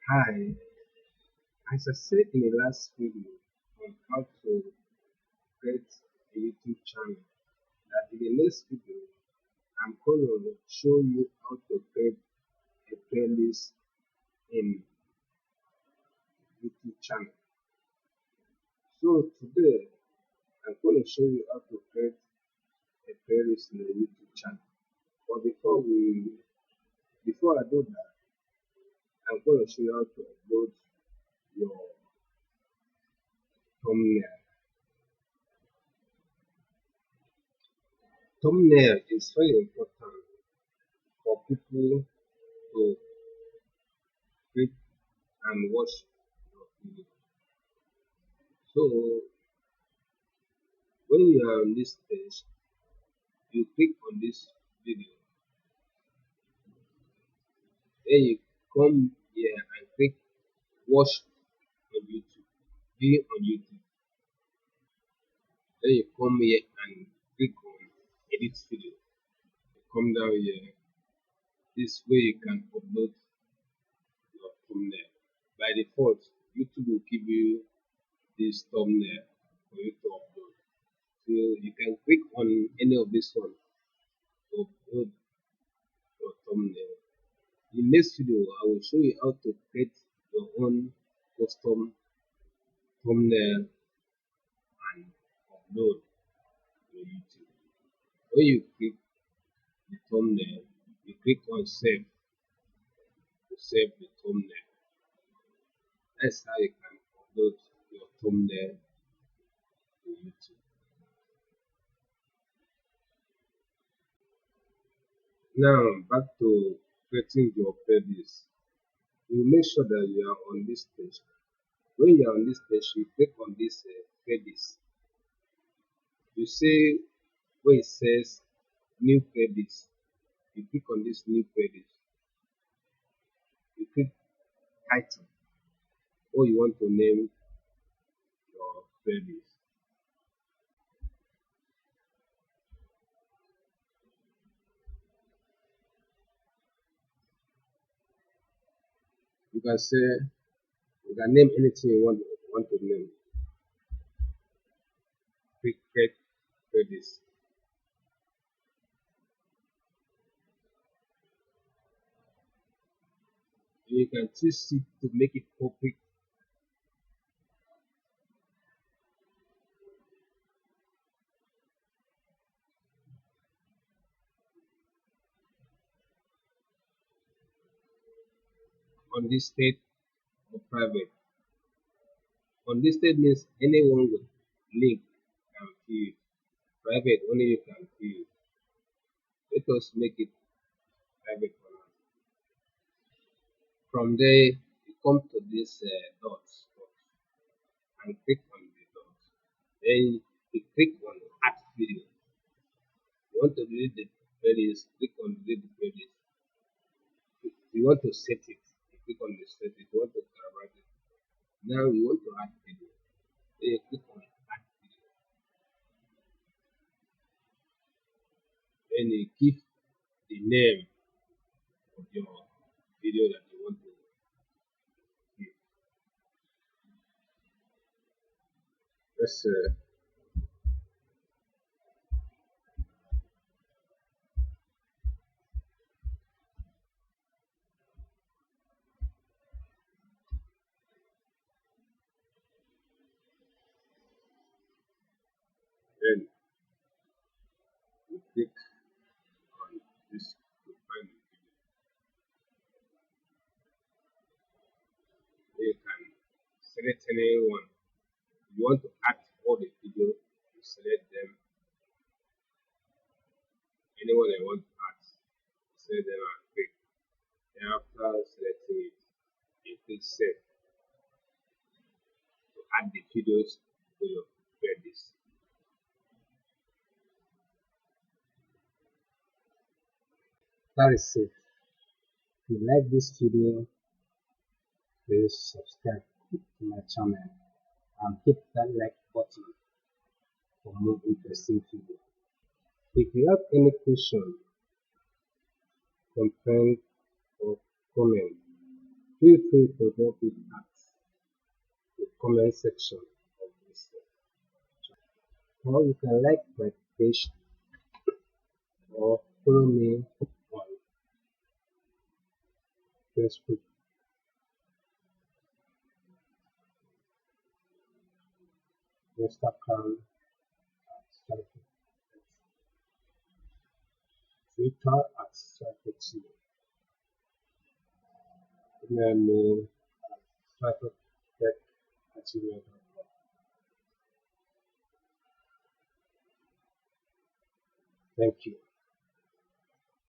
Hi, as I said in the last video on how to create a YouTube channel, that in the next video, I'm going to show you how to create a playlist in YouTube channel. So today, I'm going to show you how to create a playlist in the YouTube channel. But before I do that, I'm going to show you how to upload your thumbnail. Thumbnail is very important for people to click and watch your video. So when you are on this page, you click on this video, then you come here and click watch on YouTube, view on YouTube. Then you come here and click on edit video. You come down here. This way you can upload your thumbnail. By default, YouTube will give you this thumbnail for you to upload. So you can click on any of this one to upload your thumbnail. In this video, I will show you how to create your own custom thumbnail and upload to YouTube. When you click the thumbnail, you click on save to save the thumbnail. That's how you can upload your thumbnail to YouTube. Now back to creating your playlist. You make sure that you are on this page. When you are on this page, you click on this playlist. You see where it says new playlist. You click on this new playlist. You click title, or you want to name your playlist. You can say you can name anything you want to name. Click create playlist. You can choose it to make it public. On this state or private. On this state means anyone with link can view. Private only you can view. Let us make it private for now. From there, you come to this dots and click on the dots. Then you click on add video. You want to delete the playlist, click on delete the playlist. You want to set it, you click on the set it. You want to categorize it. Now you want to add video. Then you click on add video. Then you give the name of your video that you want to give. Let's then you click on this to find the video. Then you can select any one. If you want to add all the video, you select them. Anyone I want to add, select them and click. Then after selecting it, you click save to add the videos to your playlist. That is it. If you like this video, please subscribe to my channel and hit that like button for more interesting videos. If you have any question, complaint, or comment, Feel free to drop it at the comment section of this. Or you can like my page or follow me on Facebook, Instagram, Twitter at Strike email me at striketech@gmail.com. Thank you.